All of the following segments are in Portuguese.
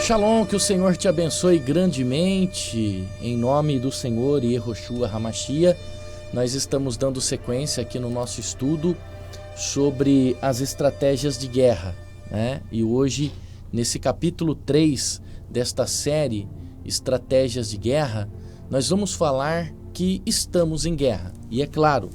Shalom, que o Senhor te abençoe grandemente, em nome do Senhor Yehoshua HaMashiach. Nós estamos dando sequência aqui no nosso estudo sobre as estratégias de guerra, né? E hoje, nesse capítulo 3 desta série, Estratégias de Guerra, nós vamos falar que estamos em guerra. E é claro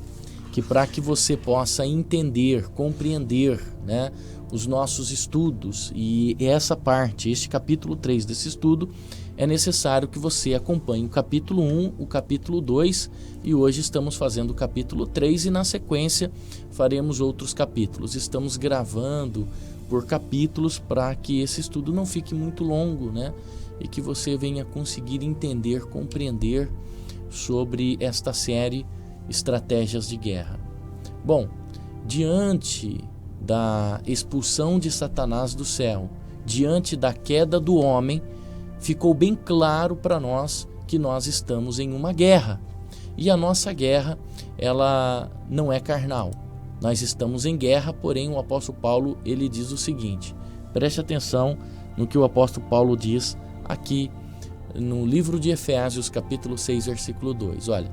que para que você possa entender, compreender, né, os nossos estudos e essa parte, este capítulo 3 desse estudo, é necessário que você acompanhe o capítulo 1, o capítulo 2 e hoje estamos fazendo o capítulo 3 e na sequência faremos outros capítulos. Estamos gravando por capítulos para que esse estudo não fique muito longo, né? E que você venha conseguir entender, compreender sobre esta série Estratégias de Guerra. Bom, diante da expulsão de Satanás do céu, diante da queda do homem, ficou bem claro para nós que nós estamos em uma guerra. E a nossa guerra, ela não é carnal. Nós estamos em guerra, porém o apóstolo Paulo, ele diz o seguinte, preste atenção no que o apóstolo Paulo diz aqui no livro de Efésios, capítulo 6, versículo 2. Olha,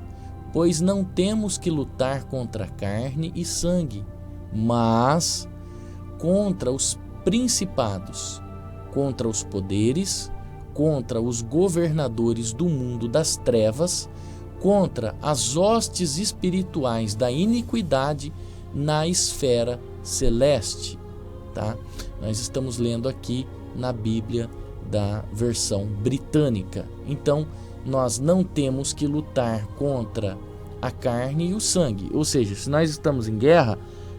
pois não temos que lutar contra carne e sangue, mas contra os principados, contra os poderes, contra os governadores do mundo das trevas, contra as hostes espirituais da iniquidade na esfera celeste. Tá? Nós estamos lendo aqui na Bíblia da versão britânica. Então, nós não temos que lutar contra a carne e o sangue. Ou seja, se nós estamos em guerra,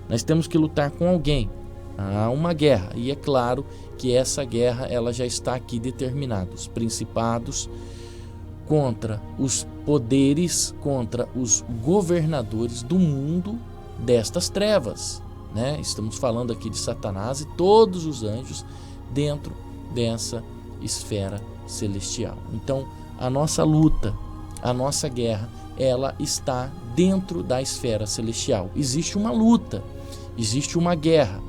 nós temos que lutar com alguém. Há uma guerra. E é claro que essa guerra ela já está aqui determinada. Os principados contra os poderes, contra os governadores do mundo destas trevas, né? Estamos falando aqui de Satanás e todos os anjos dentro dessa esfera celestial. Então, a nossa luta, a nossa guerra, ela está dentro da esfera celestial. Existe uma luta, existe uma guerra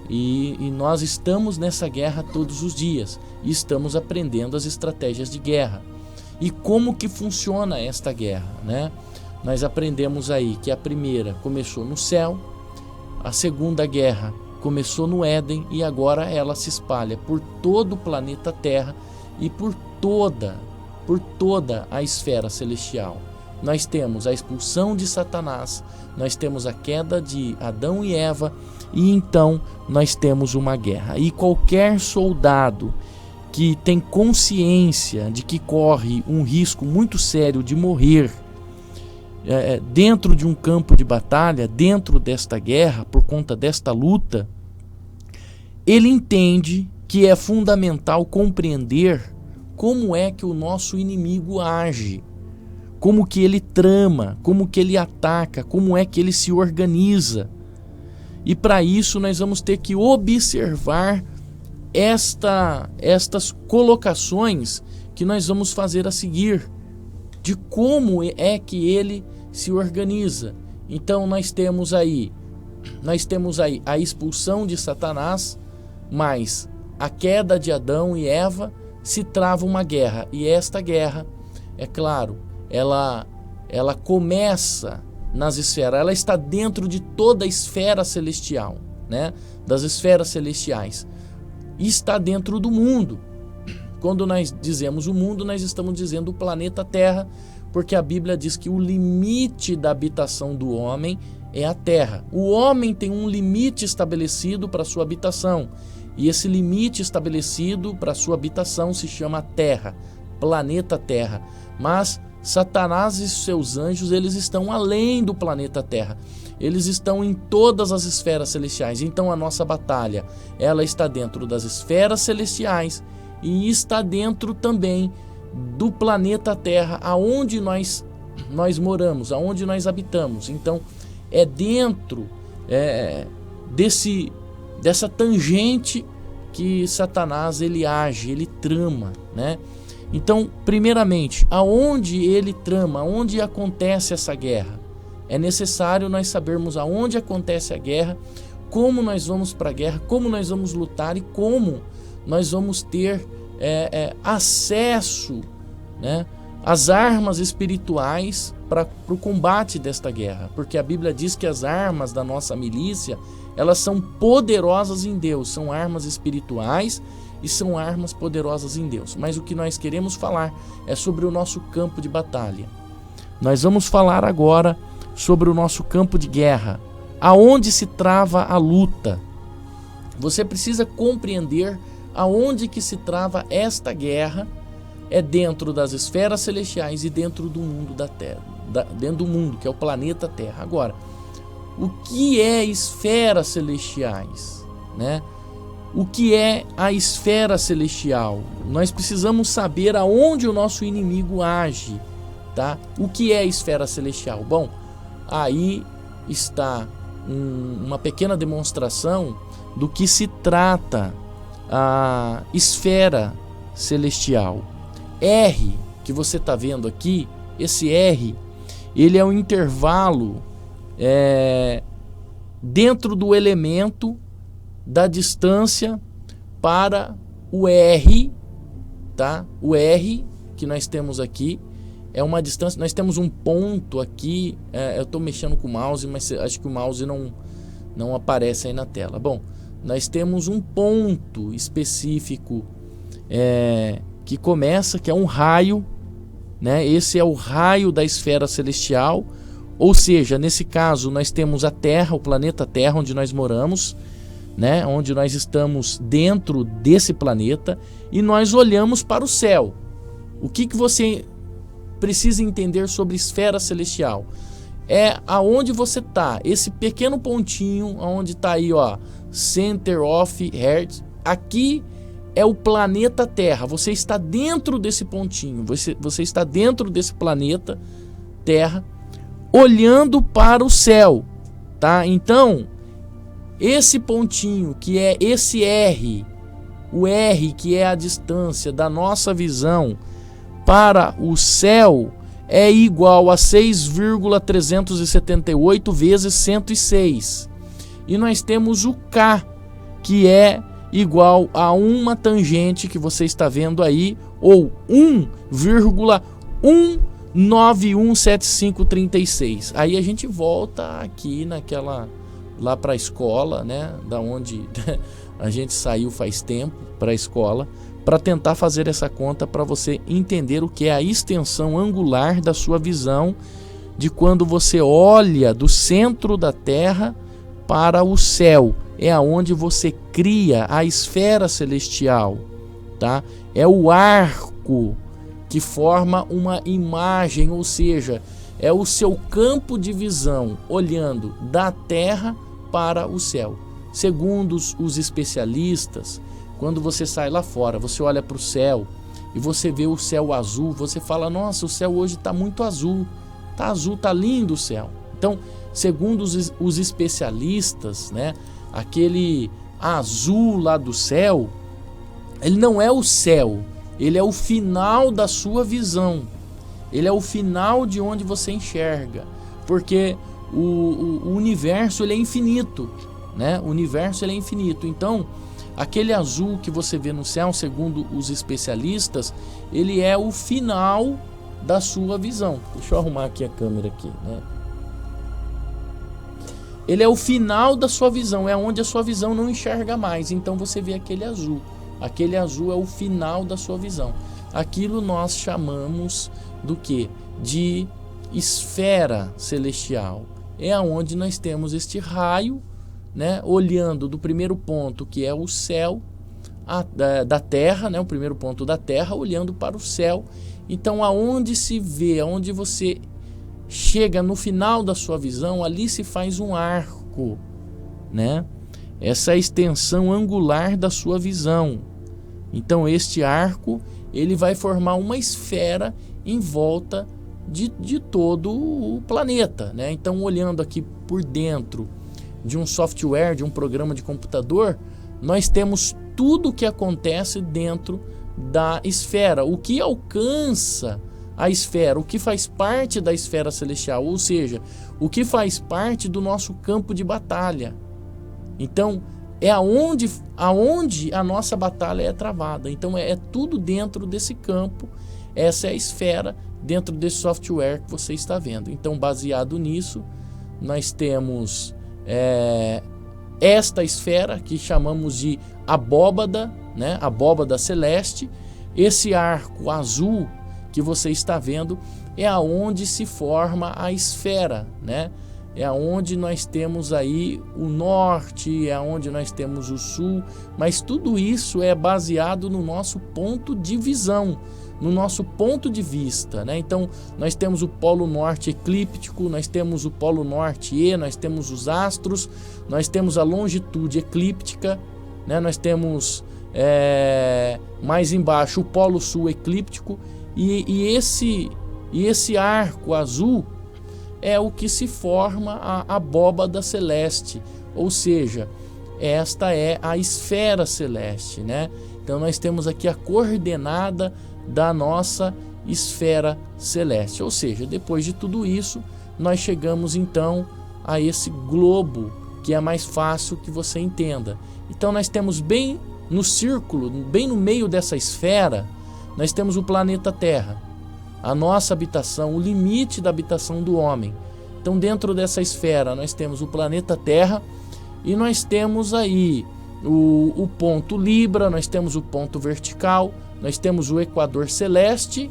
e nós estamos nessa guerra todos os dias e estamos aprendendo as estratégias de guerra. E como que funciona esta guerra, né? Nós aprendemos aí que a primeira começou no céu, a segunda guerra começou no Éden e agora ela se espalha por todo o planeta Terra e por toda a esfera celestial. Nós temos a expulsão de Satanás, nós temos a queda de Adão e Eva e então nós temos uma guerra. E qualquer soldado que tem consciência de que corre um risco muito sério de morrer dentro de um campo de batalha, dentro desta guerra, por conta desta luta, ele entende que é fundamental compreender como é que o nosso inimigo age, como que ele trama, como que ele ataca, como é que ele se organiza. E para isso nós vamos ter que observar estas colocações que nós vamos fazer a seguir, de como é que ele se organiza. Então nós temos aí a expulsão de Satanás, mas a queda de Adão e Eva, se trava uma guerra. E esta guerra, é claro, ela começa nas esferas, ela está dentro de toda a esfera celestial, né? Das esferas celestiais. E está dentro do mundo. Quando nós dizemos o mundo, nós estamos dizendo o planeta Terra, porque a Bíblia diz que o limite da habitação do homem é a terra. O homem tem um limite estabelecido para sua habitação. E esse limite estabelecido para sua habitação se chama Terra, planeta Terra. Mas Satanás e seus anjos, eles estão além do planeta Terra. Eles estão em todas as esferas celestiais. Então a nossa batalha, ela está dentro das esferas celestiais e está dentro também do planeta Terra, aonde nós moramos, aonde nós habitamos. Então é dentro dessa tangente que Satanás ele age, ele trama, né? Então, primeiramente, aonde ele trama, aonde acontece essa guerra? É necessário nós sabermos aonde acontece a guerra, como nós vamos para a guerra, como nós vamos lutar e como nós vamos ter acesso, né, às armas espirituais para o combate desta guerra, porque a Bíblia diz que as armas da nossa milícia, elas são poderosas em Deus, são armas espirituais e são armas poderosas em Deus. Mas o que nós queremos falar é sobre o nosso campo de batalha. Nós vamos falar agora sobre o nosso campo de guerra, aonde se trava a luta. Você precisa compreender aonde que se trava esta guerra, é dentro das esferas celestiais e dentro do mundo da Terra, dentro do mundo, que é o planeta Terra. Agora, o que é esferas celestiais, né? O que é a esfera celestial? Nós precisamos saber aonde o nosso inimigo age, tá? O que é a esfera celestial? Bom, aí está uma pequena demonstração do que se trata a esfera celestial. R, que você está vendo aqui, esse R, ele é um intervalo dentro do elemento da distância para o R, tá? O R que nós temos aqui é uma distância, nós temos um ponto aqui, eu estou mexendo com o mouse, mas acho que o mouse não aparece aí na tela. Bom, nós temos um ponto específico que começa, que é um raio, né? Esse é o raio da esfera celestial, ou seja, nesse caso nós temos a Terra, o planeta Terra, onde nós moramos, né? Onde nós estamos dentro desse planeta e nós olhamos para o céu. O que você precisa entender sobre esfera celestial? É aonde você está, esse pequeno pontinho, onde está aí, ó, Center of Earth, aqui é o planeta Terra. Você está dentro desse pontinho, você está dentro desse planeta Terra, olhando para o céu, tá? Então, esse pontinho, que é esse R, o R que é a distância da nossa visão para o céu, é igual a 6,378 vezes 106. E nós temos o K, que é igual a uma tangente que você está vendo aí, ou 1,1917536. Aí a gente volta aqui lá para a escola, né, da onde a gente saiu faz tempo, para a escola, para tentar fazer essa conta, para você entender o que é a extensão angular da sua visão, de quando você olha do centro da Terra para o céu. É aonde você cria a esfera celestial, tá? É o arco que forma uma imagem, ou seja, é o seu campo de visão olhando da Terra para o céu. Segundo os especialistas, quando você sai lá fora, você olha para o céu e você vê o céu azul, você fala, nossa, o céu hoje está muito azul, tá lindo o céu. Então, segundo os especialistas, né, aquele azul lá do céu, ele não é o céu, ele é o final da sua visão, ele é o final de onde você enxerga, porque o universo ele é infinito, né? O universo ele é infinito. Então, aquele azul que você vê no céu, segundo os especialistas, ele é o final da sua visão. Deixa eu arrumar aqui a câmera aqui, né? Ele é o final da sua visão, é onde a sua visão não enxerga mais. Então você vê aquele azul. Aquele azul é o final da sua visão. Aquilo nós chamamos do que? De esfera celestial. É onde nós temos este raio, né, olhando do primeiro ponto, que é o céu da Terra, né, o primeiro ponto da Terra, olhando para o céu. Então, aonde se vê, aonde você chega no final da sua visão, ali se faz um arco, né? Essa é a extensão angular da sua visão. Então, este arco, ele vai formar uma esfera em volta de todo o planeta, né? Então, olhando aqui por dentro de um software, de um programa de computador, nós temos tudo o que acontece dentro da esfera, o que alcança a esfera, o que faz parte da esfera celestial, ou seja, o que faz parte do nosso campo de batalha. Então, é aonde a nossa batalha é travada. Então é tudo dentro desse campo. Essa é a esfera dentro desse software que você está vendo. Então, baseado nisso, nós temos esta esfera que chamamos de abóbada, né? Abóbada celeste. Esse arco azul que você está vendo é aonde se forma a esfera, né? É aonde nós temos aí o norte, é aonde nós temos o sul, mas tudo isso é baseado no nosso ponto de visão, no nosso ponto de vista, né? Então, nós temos o polo norte eclíptico, nós temos o polo norte E, nós temos os astros, nós temos a longitude eclíptica, né? Nós temos mais embaixo o polo sul eclíptico e esse arco azul é o que se forma a abóbada celeste, ou seja, esta é a esfera celeste, né? Então nós temos aqui a coordenada da nossa esfera celeste, ou seja, depois de tudo isso, nós chegamos então a esse globo, que é mais fácil que você entenda. Então nós temos bem no círculo, bem no meio dessa esfera, nós temos o planeta Terra, a nossa habitação, o limite da habitação do homem. Então dentro dessa esfera nós temos o planeta Terra e nós temos aí o ponto Libra, nós temos o ponto vertical, nós temos o equador celeste,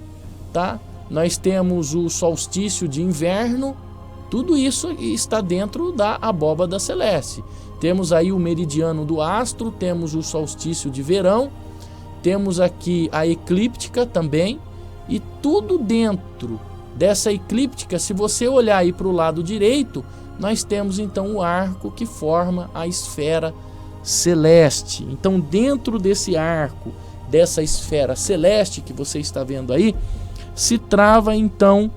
tá? Nós temos o solstício de inverno, tudo isso está dentro da abóbada celeste. Temos aí o meridiano do astro, temos o solstício de verão, temos aqui a eclíptica também, e tudo dentro dessa eclíptica, se você olhar aí para o lado direito, nós temos então o arco que forma a esfera celeste. Então dentro desse arco, dessa esfera celeste que você está vendo aí, se trava então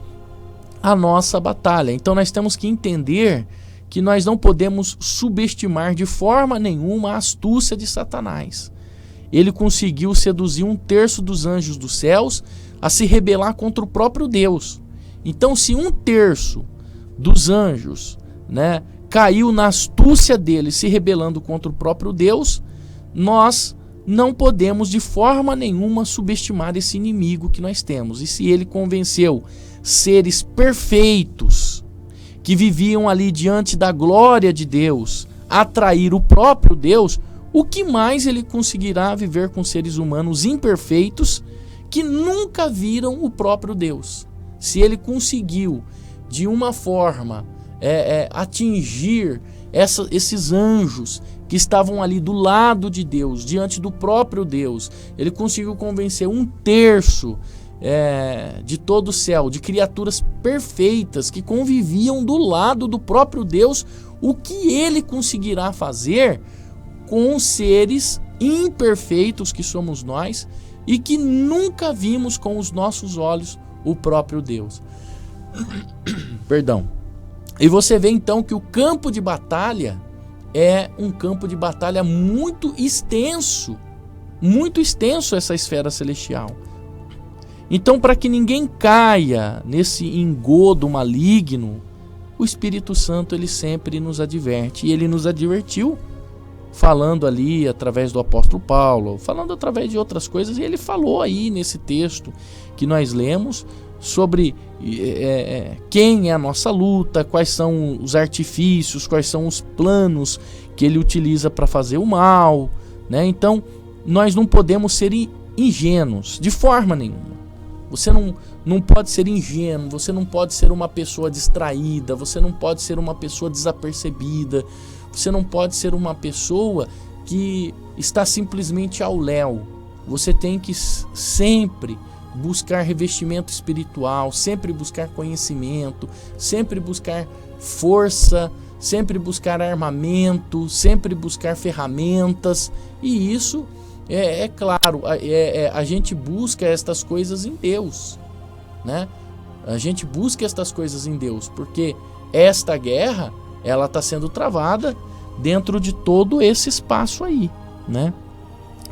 a nossa batalha. Então nós temos que entender que nós não podemos subestimar de forma nenhuma a astúcia de Satanás. Ele conseguiu seduzir 1/3 dos anjos dos céus a se rebelar contra o próprio Deus. Então, se 1/3 dos anjos, né, caiu na astúcia dele, se rebelando contra o próprio Deus, nós não podemos de forma nenhuma subestimar esse inimigo que nós temos. E se ele convenceu seres perfeitos que viviam ali diante da glória de Deus a trair o próprio Deus, o que mais ele conseguirá viver com seres humanos imperfeitos que nunca viram o próprio Deus? Se ele conseguiu de uma forma atingir esses anjos que estavam ali do lado de Deus, diante do próprio Deus, ele conseguiu convencer 1/3 de todo o céu, de criaturas perfeitas que conviviam do lado do próprio Deus, o que ele conseguirá fazer com seres imperfeitos que somos nós e que nunca vimos com os nossos olhos o próprio Deus. Perdão. E você vê então que o campo de batalha é um campo de batalha muito extenso essa esfera celestial. Então, para que ninguém caia nesse engodo maligno, o Espírito Santo ele sempre nos adverte, e ele nos advertiu falando ali através do apóstolo Paulo, falando através de outras coisas, e ele falou aí nesse texto que nós lemos sobre quem é a nossa luta, quais são os artifícios, quais são os planos que ele utiliza para fazer o mal, né? Então nós não podemos ser ingênuos de forma nenhuma. Você não pode ser ingênuo, você não pode ser uma pessoa distraída, você não pode ser uma pessoa desapercebida, você não pode ser uma pessoa que está simplesmente ao léu. Você tem que sempre buscar revestimento espiritual, sempre buscar conhecimento, sempre buscar força, sempre buscar armamento, sempre buscar ferramentas. E isso é claro, a gente busca estas coisas em Deus, né? A gente busca estas coisas em Deus, porque esta guerra ela está sendo travada dentro de todo esse espaço aí, né?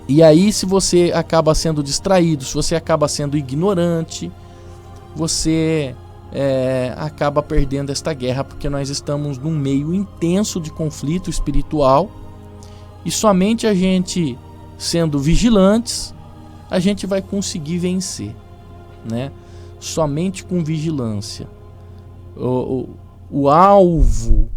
E aí, se você acaba sendo distraído, se você acaba sendo ignorante, você acaba perdendo esta guerra, porque nós estamos num meio intenso de conflito espiritual. E somente a gente sendo vigilantes, a gente vai conseguir vencer, né? Somente com vigilância. O alvo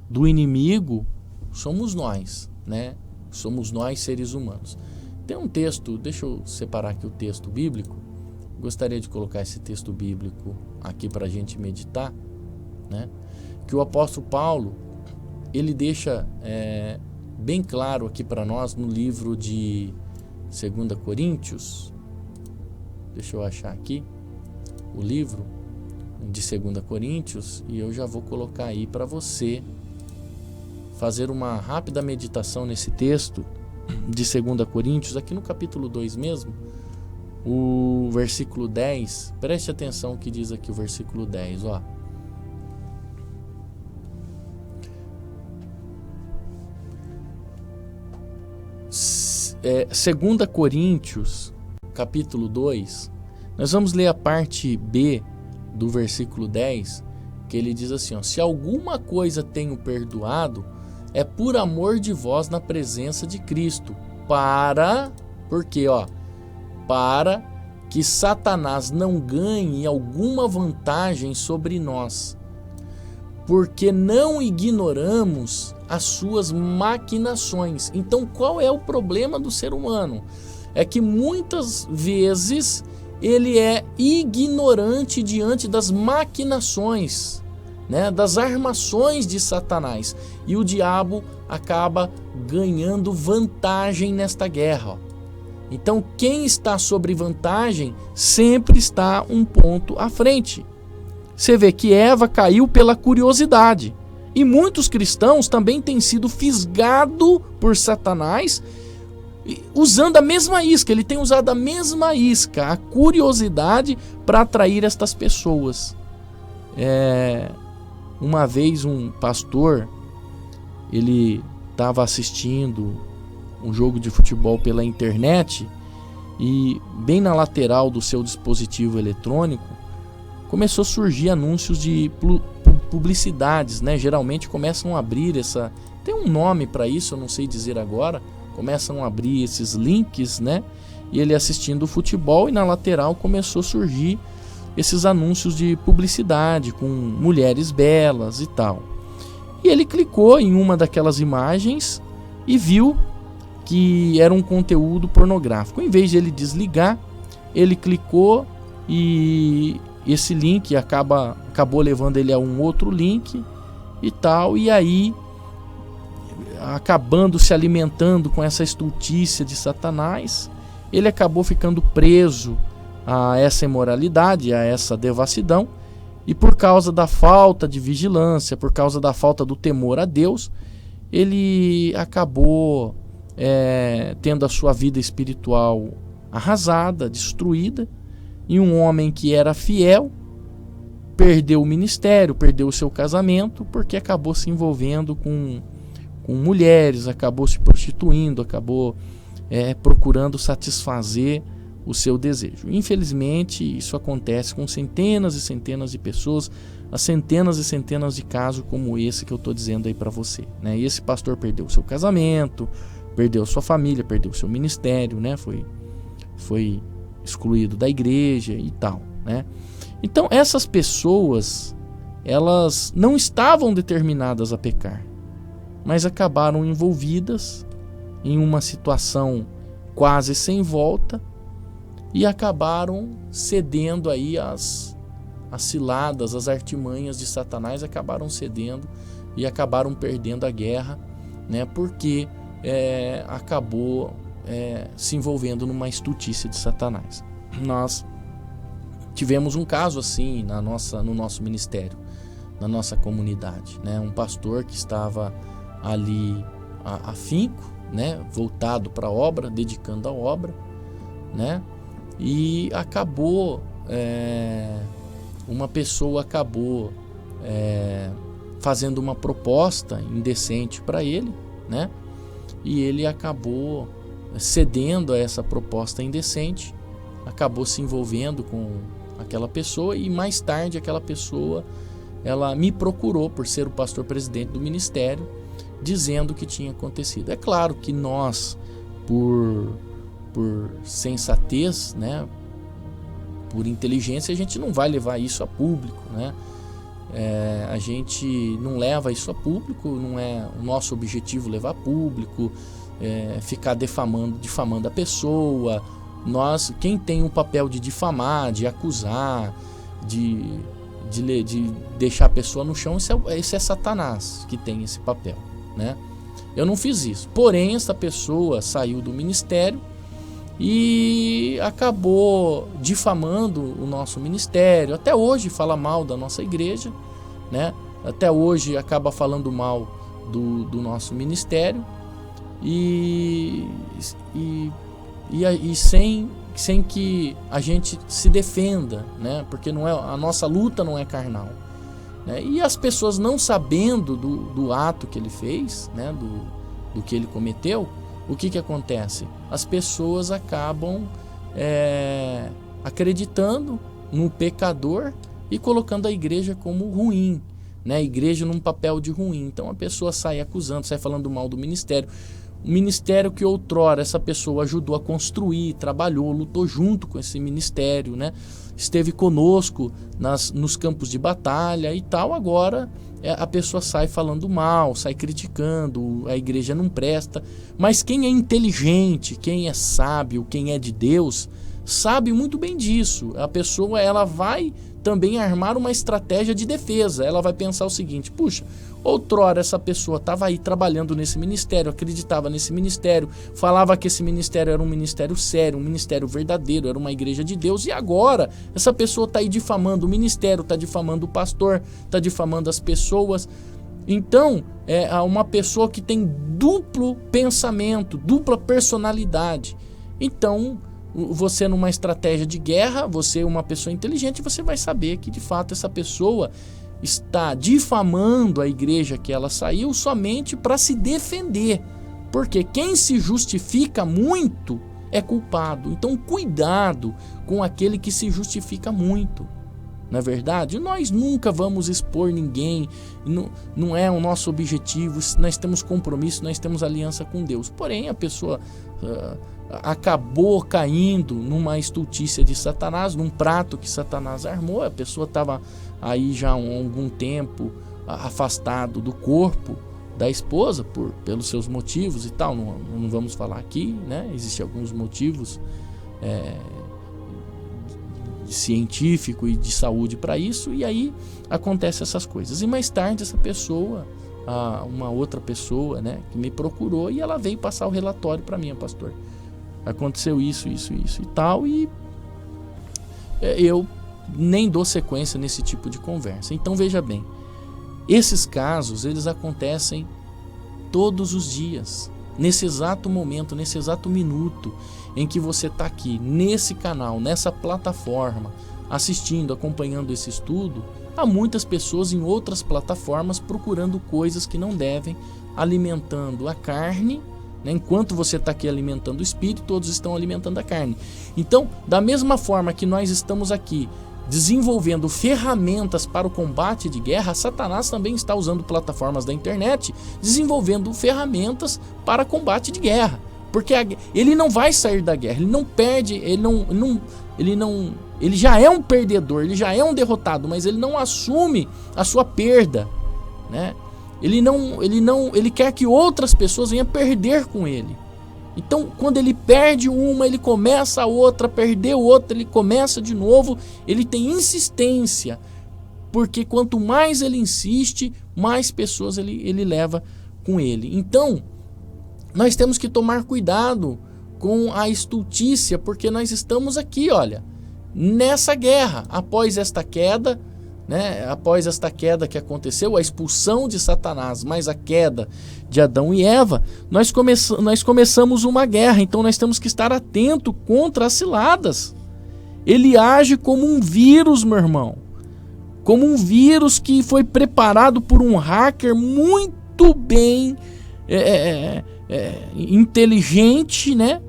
do inimigo somos nós, né? Somos nós, seres humanos. Tem um texto, deixa eu separar aqui o texto bíblico. Gostaria de colocar esse texto bíblico aqui para a gente meditar, né? Que o apóstolo Paulo, ele deixa bem claro aqui para nós no livro de 2 Coríntios. Deixa eu achar aqui o livro de 2 Coríntios e eu já vou colocar aí para você fazer uma rápida meditação nesse texto de 2 Coríntios, aqui no capítulo 2 mesmo, o versículo 10. Preste atenção o que diz aqui o versículo 10, ó. É, 2 Coríntios, capítulo 2, nós vamos ler a parte B do versículo 10, que ele diz assim, ó, se alguma coisa tenho perdoado, é por amor de vós na presença de Cristo, porque, ó, para que Satanás não ganhe alguma vantagem sobre nós, porque não ignoramos as suas maquinações. Então, qual é o problema do ser humano? É que muitas vezes ele é ignorante diante das maquinações, né, das armações de Satanás. E o diabo acaba ganhando vantagem nesta guerra. Ó. Então, quem está sobre vantagem sempre está um ponto à frente. Você vê que Eva caiu pela curiosidade. E muitos cristãos também têm sido fisgados por Satanás usando a mesma isca. Ele tem usado a mesma isca, a curiosidade, para atrair estas pessoas. Uma vez um pastor, ele estava assistindo um jogo de futebol pela internet e bem na lateral do seu dispositivo eletrônico começou a surgir anúncios de publicidades, né? Geralmente começam a abrir tem um nome para isso, eu não sei dizer agora, começam a abrir esses links, né? E ele assistindo o futebol e na lateral começou a surgir esses anúncios de publicidade com mulheres belas e tal. E ele clicou em uma daquelas imagens e viu que era um conteúdo pornográfico. Em vez de ele desligar, ele clicou e esse link acabou levando ele a um outro link e tal. E aí, acabando se alimentando com essa estultícia de Satanás, ele acabou ficando preso a essa imoralidade, a essa devassidão, e por causa da falta de vigilância, por causa da falta do temor a Deus, ele acabou tendo a sua vida espiritual arrasada, destruída, e um homem que era fiel perdeu o ministério, perdeu o seu casamento, porque acabou se envolvendo com mulheres, acabou se prostituindo, acabou procurando satisfazer o seu desejo. Infelizmente, isso acontece com centenas e centenas de pessoas, há centenas e centenas de casos como esse que eu estou dizendo aí para você, né? E esse pastor perdeu o seu casamento, perdeu sua família, perdeu o seu ministério, né? Foi excluído da igreja e tal, né? Então, essas pessoas, elas não estavam determinadas a pecar, mas acabaram envolvidas em uma situação quase sem volta, e acabaram cedendo aí às ciladas, às artimanhas de Satanás, acabaram cedendo e acabaram perdendo a guerra, né? Porque acabou se envolvendo numa estultícia de Satanás. Nós tivemos um caso assim no nosso ministério, na nossa comunidade, né? Um pastor que estava ali afinco, né? Voltado para a obra, dedicando a obra, né? E acabou, uma pessoa acabou fazendo uma proposta indecente para ele, né? E ele acabou cedendo a essa proposta indecente, acabou se envolvendo com aquela pessoa, e mais tarde aquela pessoa, ela me procurou por ser o pastor presidente do ministério, dizendo o que tinha acontecido. É claro que nós, por sensatez, né, por inteligência, a gente não vai levar isso a público, né? A gente não leva isso a público, não é o nosso objetivo levar a público, ficar difamando a pessoa. Quem tem o papel de difamar, de acusar, de deixar a pessoa no chão, esse é Satanás que tem esse papel, né? Eu não fiz isso. Porém, essa pessoa saiu do ministério e acabou difamando o nosso ministério. Até hoje fala mal da nossa igreja, né? Até hoje acaba falando mal do nosso ministério e sem que a gente se defenda, né? Porque a nossa luta não é carnal, né? E as pessoas, não sabendo do ato que ele fez, né? do que ele cometeu, o que acontece? As pessoas acabam acreditando no pecador e colocando a igreja como ruim, né? A igreja num papel de ruim. Então a pessoa sai acusando, sai falando mal do ministério. O ministério que outrora essa pessoa ajudou a construir, trabalhou, lutou junto com esse ministério, né? Esteve conosco nos campos de batalha e tal. Agora a pessoa sai falando mal, sai criticando, a igreja não presta. Mas quem é inteligente, quem é sábio, quem é de Deus, sabe muito bem disso. A pessoa, ela vai também armar uma estratégia de defesa. Ela vai pensar o seguinte: puxa, outrora essa pessoa estava aí trabalhando nesse ministério, acreditava nesse ministério, falava que esse ministério era um ministério sério, um ministério verdadeiro, era uma igreja de Deus, e agora essa pessoa está aí difamando o ministério, está difamando o pastor, está difamando as pessoas. Então, é uma pessoa que tem duplo pensamento, dupla personalidade. Então, você, numa estratégia de guerra, você é uma pessoa inteligente, você vai saber que de fato essa pessoa está difamando a igreja que ela saiu somente para se defender, porque quem se justifica muito é culpado. Então cuidado com aquele que se justifica muito. Na verdade, nós nunca vamos expor ninguém, não é o nosso objetivo. Nós temos compromisso, nós temos aliança com Deus. Porém, a pessoa acabou caindo numa estultícia de Satanás, num prato que Satanás armou. A pessoa estava aí já há algum tempo afastado do corpo da esposa pelos seus motivos e tal. Não vamos falar aqui, né? Existem alguns motivos científico e de saúde para isso, e aí acontece essas coisas. E mais tarde essa pessoa, uma outra pessoa, né, que me procurou, e ela veio passar o relatório para mim: pastor, aconteceu isso e tal, e eu nem dou sequência nesse tipo de conversa. Então veja bem, esses casos, eles acontecem todos os dias, nesse exato momento, nesse exato minuto em que você está aqui, nesse canal, nessa plataforma, assistindo, acompanhando esse estudo. Há muitas pessoas em outras plataformas procurando coisas que não devem, alimentando a carne, né? Enquanto você está aqui alimentando o espírito, todos estão alimentando a carne. Então, da mesma forma que nós estamos aqui desenvolvendo ferramentas para o combate de guerra, Satanás também está usando plataformas da internet, desenvolvendo ferramentas para combate de guerra. Porque ele não vai sair da guerra, ele não perde, ele já é um perdedor, ele já é um derrotado, mas ele não assume a sua perda, né? Ele quer que outras pessoas venham perder com ele. Então, quando ele perde uma, ele começa a outra, perdeu outra, ele começa de novo. Ele tem insistência, porque quanto mais ele insiste, mais pessoas ele leva com ele. Então, nós temos que tomar cuidado com a estultícia, porque nós estamos aqui, olha, nessa guerra. Após esta queda, né, após esta queda que aconteceu, a expulsão de Satanás, mais a queda de Adão e Eva, nós começamos uma guerra. Então nós temos que estar atento contra as ciladas. Ele age como um vírus, meu irmão, como um vírus que foi preparado por um hacker muito bem inteligente, né?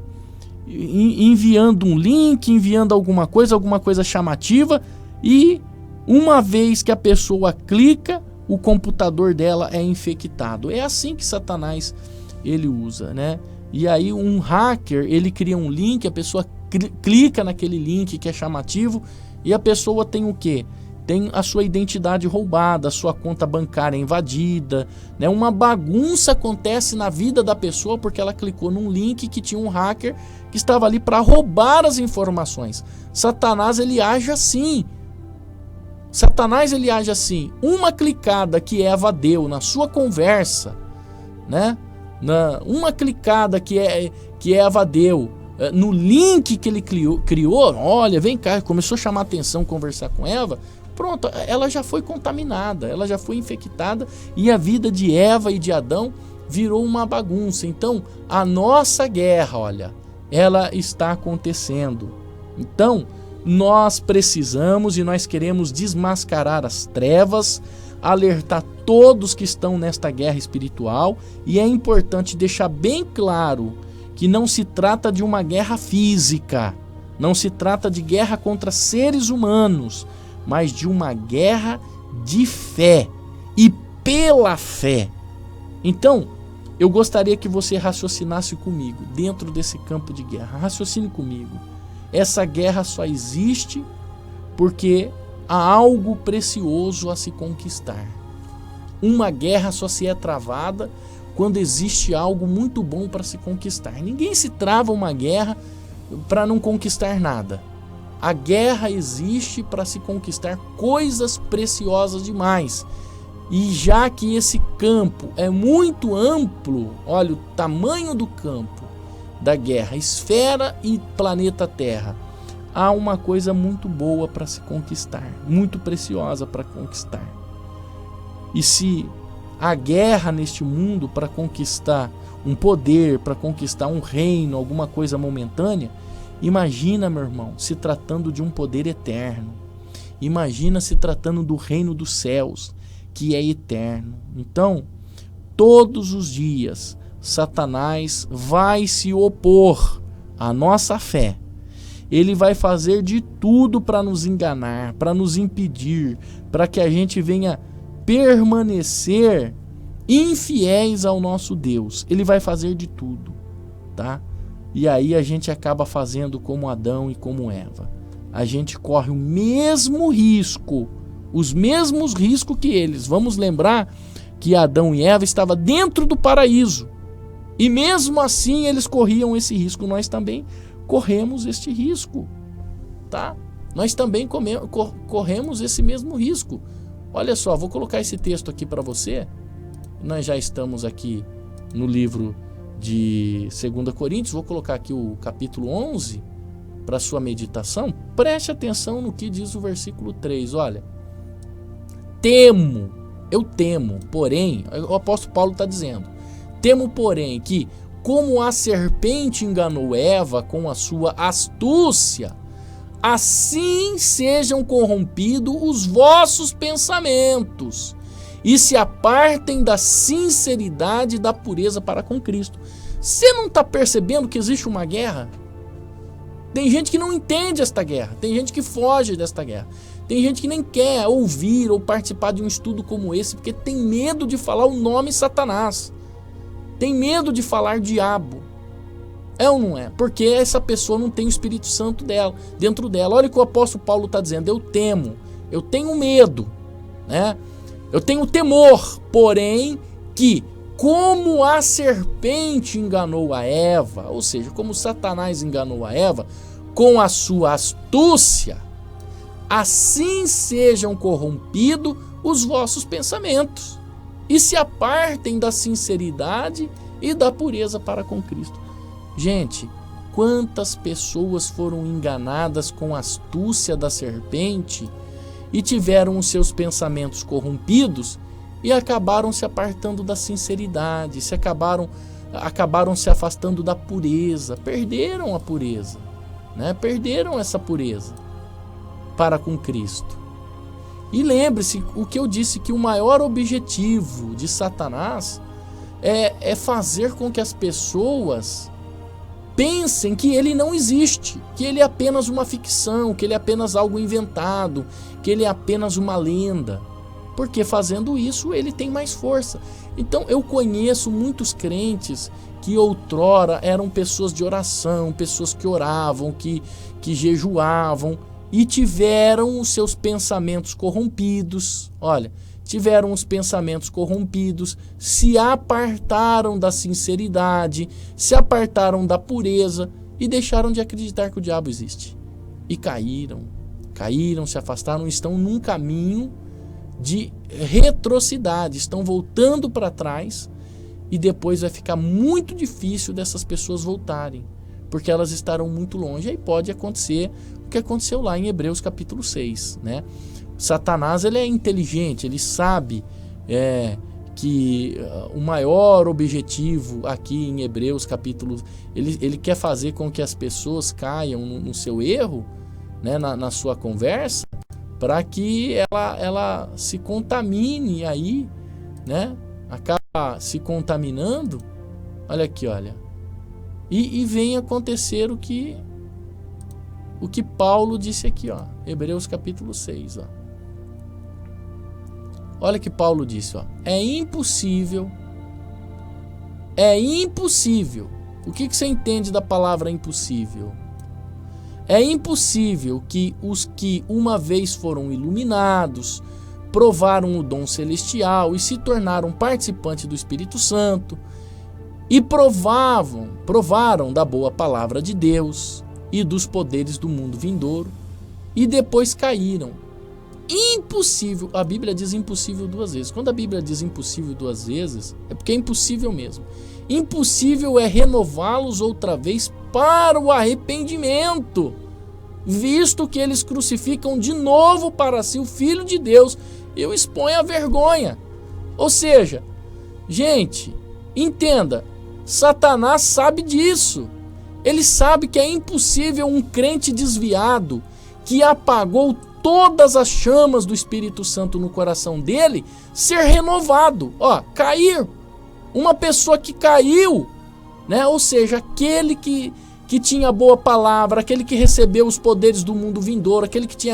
Enviando um link, enviando alguma coisa chamativa, e uma vez que a pessoa clica, o computador dela é infectado. É assim que Satanás ele usa, né? E aí um hacker, ele cria um link, a pessoa clica naquele link que é chamativo e a pessoa tem o quê? Tem a sua identidade roubada, a sua conta bancária invadida, né? Uma bagunça acontece na vida da pessoa porque ela clicou num link que tinha um hacker que estava ali para roubar as informações. Satanás ele age assim. Satanás ele age assim. Uma clicada que Eva deu na sua conversa, né? Uma clicada que Eva deu no link que ele criou, olha, vem cá, começou a chamar atenção, conversar com Eva. Pronto, ela já foi contaminada, ela já foi infectada e a vida de Eva e de Adão virou uma bagunça. Então, a nossa guerra, olha, ela está acontecendo. Então, nós precisamos e nós queremos desmascarar as trevas, alertar todos que estão nesta guerra espiritual, e é importante deixar bem claro que não se trata de uma guerra física, não se trata de guerra contra seres humanos, mas de uma guerra de fé e pela fé. Então, eu gostaria que você raciocinasse comigo dentro desse campo de guerra. Raciocine comigo. Essa guerra só existe porque há algo precioso a se conquistar. Uma guerra só se é travada quando existe algo muito bom para se conquistar. Ninguém se trava uma guerra para não conquistar nada. A guerra existe para se conquistar coisas preciosas demais. E já que esse campo é muito amplo, olha o tamanho do campo da guerra, esfera e planeta Terra, há uma coisa muito boa para se conquistar, muito preciosa para conquistar. E se a guerra neste mundo para conquistar um poder, para conquistar um reino, alguma coisa momentânea, imagina, meu irmão, se tratando de um poder eterno. Imagina se tratando do reino dos céus, que é eterno. Então, todos os dias, Satanás vai se opor à nossa fé. Ele vai fazer de tudo para nos enganar, para nos impedir, para que a gente venha permanecer infiéis ao nosso Deus. Ele vai fazer de tudo, tá? E aí a gente acaba fazendo como Adão e como Eva. A gente corre o mesmo risco, os mesmos riscos que eles. Vamos lembrar que Adão e Eva estavam dentro do paraíso. E mesmo assim eles corriam esse risco. Nós também corremos este risco, tá? Nós também corremos esse mesmo risco. Olha só, vou colocar esse texto aqui para você. Nós já estamos aqui no livro de 2 Coríntios. Vou colocar aqui o capítulo 11 para sua meditação. Preste atenção no que diz o versículo 3. Olha, eu temo, porém, o apóstolo Paulo está dizendo, temo, porém, que como a serpente enganou Eva com a sua astúcia, assim sejam corrompidos os vossos pensamentos e se apartem da sinceridade e da pureza para com Cristo. Você não está percebendo que existe uma guerra? Tem gente que não entende esta guerra, tem gente que foge desta guerra, tem gente que nem quer ouvir ou participar de um estudo como esse porque tem medo de falar o nome Satanás, tem medo de falar diabo. É ou não é? Porque essa pessoa não tem o Espírito Santo dentro dela. Olha o que o apóstolo Paulo está dizendo. Eu temo, eu tenho medo, né? Eu tenho temor, porém, que como a serpente enganou a Eva, ou seja, como Satanás enganou a Eva com a sua astúcia, assim sejam corrompidos os vossos pensamentos e se apartem da sinceridade e da pureza para com Cristo. Gente, quantas pessoas foram enganadas com a astúcia da serpente e tiveram os seus pensamentos corrompidos e acabaram se apartando da sinceridade, acabaram se afastando da pureza, perderam a pureza, né? Perderam essa pureza para com Cristo. E lembre-se o que eu disse, que o maior objetivo de Satanás é fazer com que as pessoas pensem que ele não existe, que ele é apenas uma ficção, que ele é apenas algo inventado, que ele é apenas uma lenda. porque fazendo isso ele tem mais força. Então eu conheço muitos crentes que outrora eram pessoas de oração, pessoas que oravam, que jejuavam e tiveram os seus pensamentos corrompidos. Olha, tiveram os pensamentos corrompidos, se apartaram da sinceridade, se apartaram da pureza e deixaram de acreditar que o diabo existe. E caíram, se afastaram, estão num caminho de retrocidade, estão voltando para trás e depois vai ficar muito difícil dessas pessoas voltarem, porque elas estarão muito longe. Aí pode acontecer o que aconteceu lá em Hebreus capítulo 6, né? Satanás, ele é inteligente, ele sabe que o maior objetivo aqui em Hebreus capítulo, ele quer fazer com que as pessoas caiam no seu erro, né, na sua conversa, para que ela se contamine aí, né? Acaba se contaminando. Olha aqui, olha. E vem acontecer o que Paulo disse aqui, ó. Hebreus capítulo 6, ó. Olha que Paulo disse, ó. É impossível. O que você entende da palavra impossível? É impossível que os que uma vez foram iluminados, provaram o dom celestial e se tornaram participantes do Espírito Santo e provaram da boa palavra de Deus e dos poderes do mundo vindouro e depois caíram. Impossível. A Bíblia diz impossível 2 vezes. Quando a Bíblia diz impossível 2 vezes, é porque é impossível mesmo. Impossível é renová-los outra vez para o arrependimento, visto que eles crucificam de novo para si o Filho de Deus e o expõem à vergonha. Ou seja, gente, entenda, Satanás sabe disso. Ele sabe que é impossível um crente desviado, que apagou todas as chamas do Espírito Santo no coração dele, ser renovado. Ó, cair. Uma pessoa que caiu, né? Ou seja, aquele que tinha boa palavra, aquele que recebeu os poderes do mundo vindouro, aquele que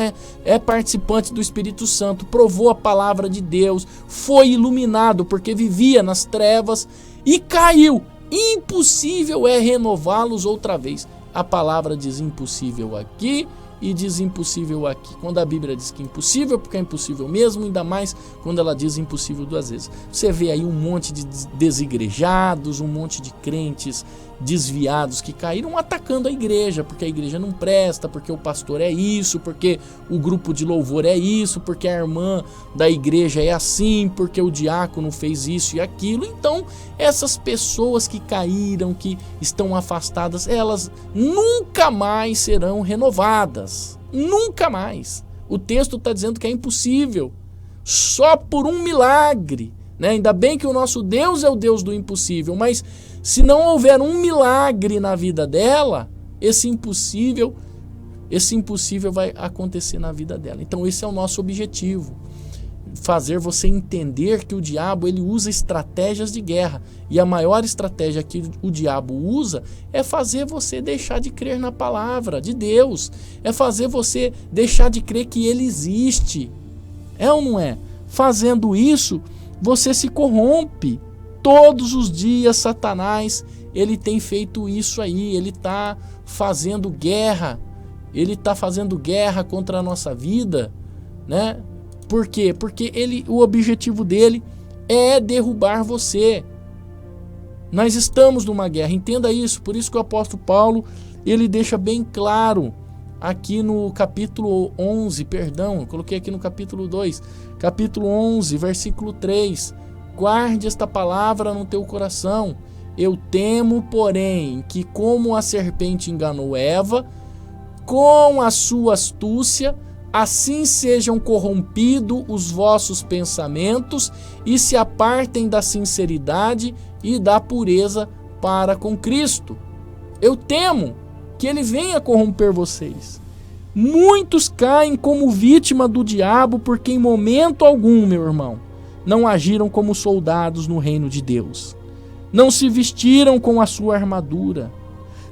é participante do Espírito Santo, provou a palavra de Deus, foi iluminado porque vivia nas trevas e caiu. Impossível é renová-los outra vez. A palavra diz impossível aqui e diz impossível aqui. Quando a Bíblia diz que é impossível, porque é impossível mesmo, ainda mais quando ela diz impossível 2 vezes. Você vê aí um monte de desigrejados, um monte de crentes desviados que caíram atacando a igreja, porque a igreja não presta, porque o pastor é isso, porque o grupo de louvor é isso, porque a irmã da igreja é assim, porque o diácono fez isso e aquilo. Então, essas pessoas que caíram, que estão afastadas, elas nunca mais serão renovadas. Nunca mais. O texto está dizendo que é impossível. Só por um milagre, né? Ainda bem que o nosso Deus é o Deus do impossível, mas se não houver um milagre na vida dela, esse impossível vai acontecer na vida dela. Então esse é o nosso objetivo. Fazer você entender que o diabo, ele usa estratégias de guerra. E a maior estratégia que o diabo usa é fazer você deixar de crer na palavra de Deus. É fazer você deixar de crer que ele existe. É ou não é? Fazendo isso, você se corrompe. Todos os dias, Satanás, ele tem feito isso aí. Ele está fazendo guerra. Ele está fazendo guerra contra a nossa vida, né? Por quê? Porque o objetivo dele é derrubar você. Nós estamos numa guerra, entenda isso. Por isso que o apóstolo Paulo, ele deixa bem claro aqui no capítulo 11, eu coloquei aqui no capítulo 2, capítulo 11, versículo 3. Guarde esta palavra no teu coração. Eu temo, porém, que como a serpente enganou Eva, com a sua astúcia, assim sejam corrompidos os vossos pensamentos e se apartem da sinceridade e da pureza para com Cristo. Eu temo que ele venha corromper vocês. Muitos caem como vítima do diabo porque em momento algum, meu irmão, não agiram como soldados no reino de Deus. Não se vestiram com a sua armadura.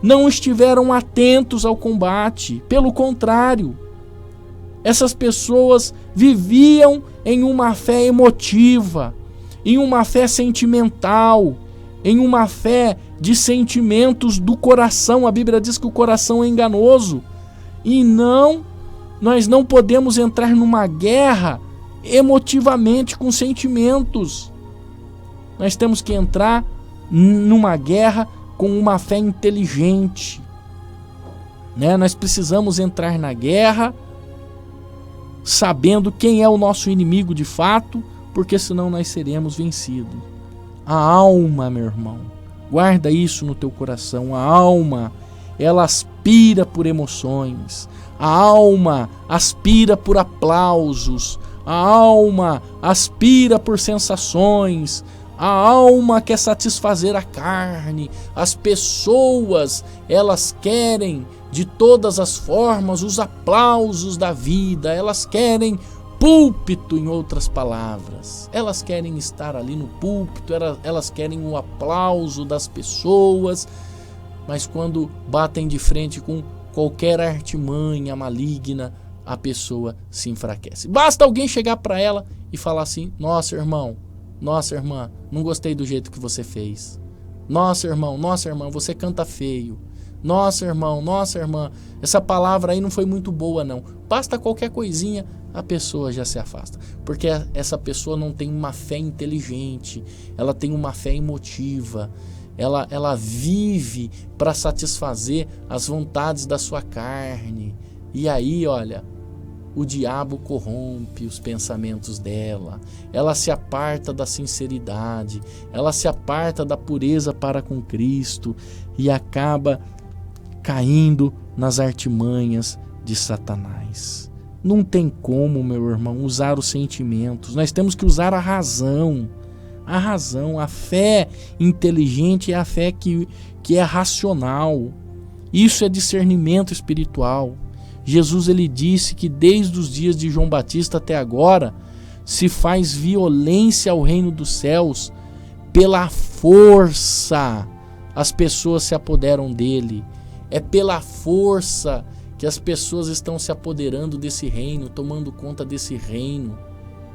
Não estiveram atentos ao combate. Pelo contrário, Essas pessoas viviam em uma fé emotiva, em uma fé sentimental, em uma fé de sentimentos do coração. A Bíblia diz que o coração é enganoso. E nós não podemos entrar numa guerra emotivamente com sentimentos. Nós temos que entrar numa guerra com uma fé inteligente, né? Nós precisamos entrar na guerra sabendo quem é o nosso inimigo de fato, porque senão nós seremos vencidos. A alma, meu irmão, guarda isso no teu coração. A alma, ela aspira por emoções. A alma aspira por aplausos. A alma aspira por sensações. A alma quer satisfazer a carne. As pessoas, elas querem de todas as formas os aplausos da vida. Elas querem púlpito, em outras palavras. Elas querem estar ali no púlpito, elas querem o aplauso das pessoas, mas quando batem de frente com qualquer artimanha maligna, a pessoa se enfraquece. Basta alguém chegar para ela e falar assim: nossa, irmão, nossa, irmã, não gostei do jeito que você fez. Nossa, irmão, nossa, irmã, você canta feio. Nossa, irmão, nossa, irmã, essa palavra aí não foi muito boa, não. Basta qualquer coisinha, a pessoa já se afasta. Porque essa pessoa não tem uma fé inteligente, ela tem uma fé emotiva. Ela vive para satisfazer as vontades da sua carne. E aí, olha, o diabo corrompe os pensamentos dela. Ela se aparta da sinceridade, ela se aparta da pureza para com Cristo e acaba caindo nas artimanhas de Satanás. Não tem como, meu irmão, usar os sentimentos. Nós temos que usar a razão. A razão, a fé inteligente é a fé que é racional. Isso é discernimento espiritual. Jesus, ele disse que desde os dias de João Batista até agora se faz violência ao reino dos céus pela força. As pessoas se apoderam dele. É pela força que as pessoas estão se apoderando desse reino, tomando conta desse reino.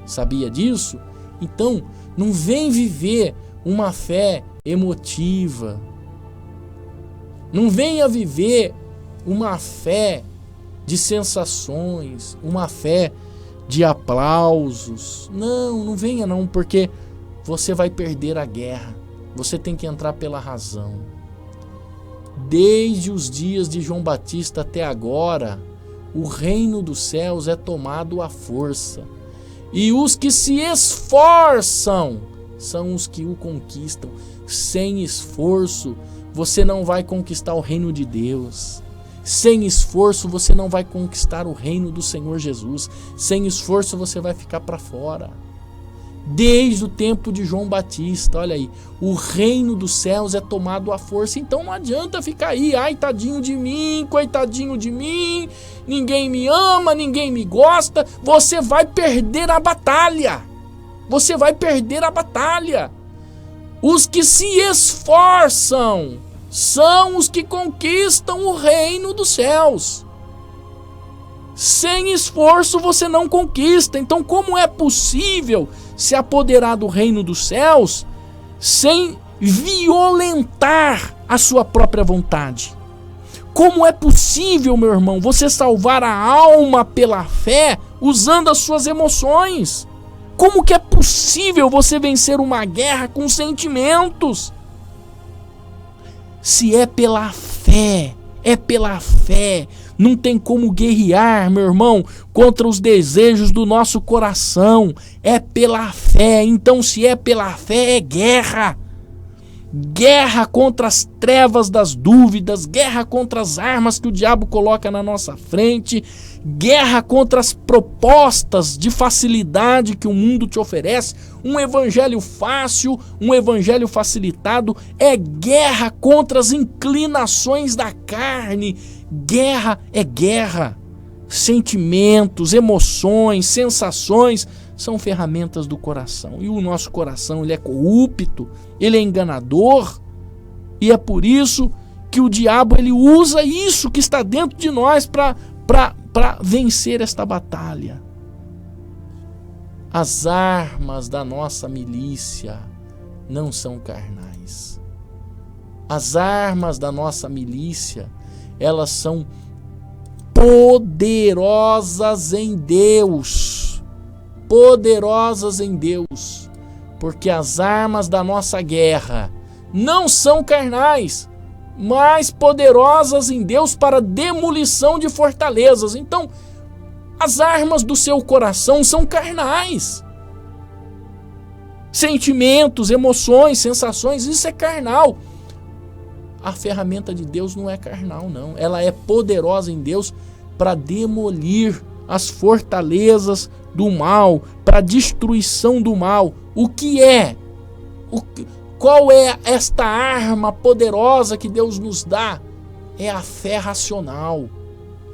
Sabia disso? Então, não vem viver uma fé emotiva. Não venha viver uma fé de sensações, uma fé de aplausos. Não venha não, porque você vai perder a guerra. Você tem que entrar pela razão. Desde os dias de João Batista até agora, o reino dos céus é tomado à força. E os que se esforçam são os que o conquistam. Sem esforço, você não vai conquistar o reino de Deus. Sem esforço, você não vai conquistar o reino do Senhor Jesus. Sem esforço, você vai ficar para fora. Desde o tempo de João Batista, olha aí, o reino dos céus é tomado à força. Então não adianta ficar aí, ai, tadinho de mim, coitadinho de mim, ninguém me ama, ninguém me gosta. Você vai perder a batalha. Você vai perder a batalha. Os que se esforçam são os que conquistam o reino dos céus. Sem esforço você não conquista. Então como é possível se apoderar do reino dos céus sem violentar a sua própria vontade? Como é possível, meu irmão, você salvar a alma pela fé usando as suas emoções? Como que é possível você vencer uma guerra com sentimentos? Se é pela fé, é pela fé. Não tem como guerrear, meu irmão, contra os desejos do nosso coração. É pela fé. Então, se é pela fé, é guerra. Guerra contra as trevas das dúvidas, guerra contra as armas que o diabo coloca na nossa frente, guerra contra as propostas de facilidade que o mundo te oferece, um evangelho fácil, um evangelho facilitado, é guerra contra as inclinações da carne. Guerra é guerra. Sentimentos, emoções, sensações são ferramentas do coração. E o nosso coração, ele é corrupto, ele é enganador. E é por isso que o diabo, ele usa isso que está dentro de nós para para vencer esta batalha. As armas da nossa milícia não são carnais. As armas da nossa milícia, elas são poderosas em Deus. Poderosas em Deus. Porque as armas da nossa guerra não são carnais, mas poderosas em Deus para demolição de fortalezas. Então, as armas do seu coração são carnais. Sentimentos, emoções, sensações, isso é carnal. A ferramenta de Deus não é carnal, não. Ela é poderosa em Deus para demolir as fortalezas do mal, para a destruição do mal. O que é? Qual é esta arma poderosa que Deus nos dá? É a fé racional.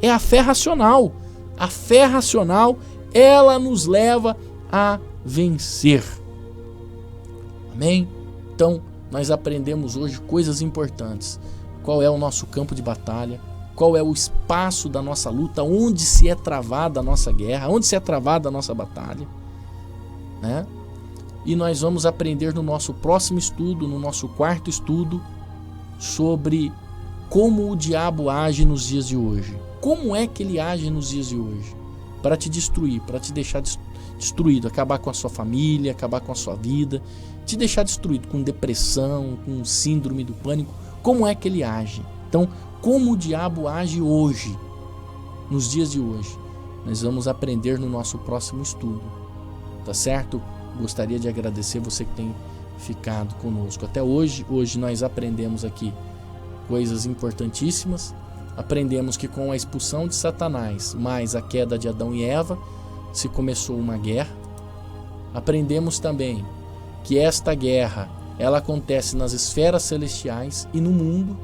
É a fé racional. A fé racional, ela nos leva a vencer. Amém? Então, nós aprendemos hoje coisas importantes. Qual é o nosso campo de batalha? Qual é o espaço da nossa luta? Onde se é travada a nossa guerra? Onde se é travada a nossa batalha? Né? E nós vamos aprender no nosso próximo estudo, no nosso quarto estudo, sobre como o diabo age nos dias de hoje. Como é que ele age nos dias de hoje? Para te destruir, para te deixar destruído, acabar com a sua família, acabar com a sua vida, te deixar destruído com depressão, com síndrome do pânico. Como é que ele age? Então, como o diabo age hoje, nos dias de hoje? Nós vamos aprender no nosso próximo estudo. Tá certo? Gostaria de agradecer você que tem ficado conosco até hoje. Hoje nós aprendemos aqui coisas importantíssimas. Aprendemos que com a expulsão de Satanás, mais a queda de Adão e Eva, se começou uma guerra. Aprendemos também que esta guerra, ela acontece nas esferas celestiais e no mundo.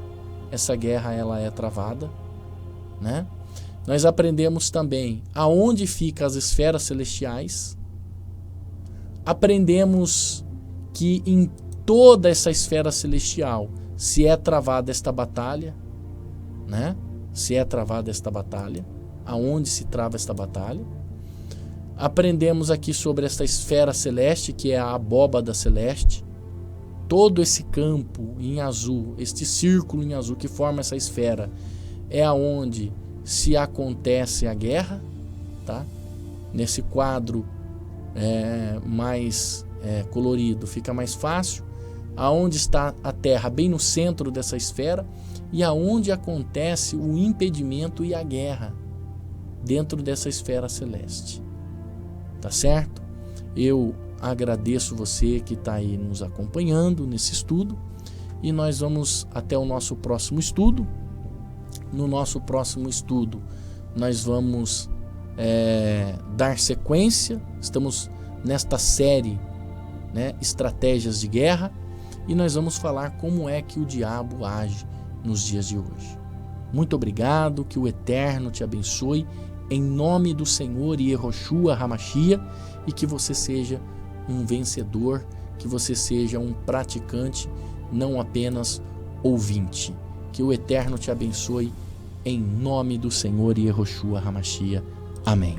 Essa guerra, ela é travada, né? Nós aprendemos também aonde ficam as esferas celestiais. Aprendemos que em toda essa esfera celestial se é travada esta batalha, né? Se é travada esta batalha, aonde se trava esta batalha. Aprendemos aqui sobre esta esfera celeste, que é a abóbada celeste. Todo esse campo em azul, este círculo em azul que forma essa esfera, é aonde se acontece a guerra, tá? Nesse quadro mais colorido fica mais fácil. Aonde está a Terra, bem no centro dessa esfera, e aonde acontece o impedimento e a guerra, dentro dessa esfera celeste. Tá certo? Eu agradeço você que está aí nos acompanhando nesse estudo, e nós vamos até o nosso próximo estudo. No nosso próximo estudo nós vamos dar sequência. Estamos nesta série, né, Estratégias de Guerra, e nós vamos falar como é que o diabo age nos dias de hoje. Muito obrigado, que o Eterno te abençoe, em nome do Senhor Yehoshua Hamashia, e que você seja um vencedor, que você seja um praticante, não apenas ouvinte. Que o Eterno te abençoe, em nome do Senhor Yehoshua Hamashia. Amém.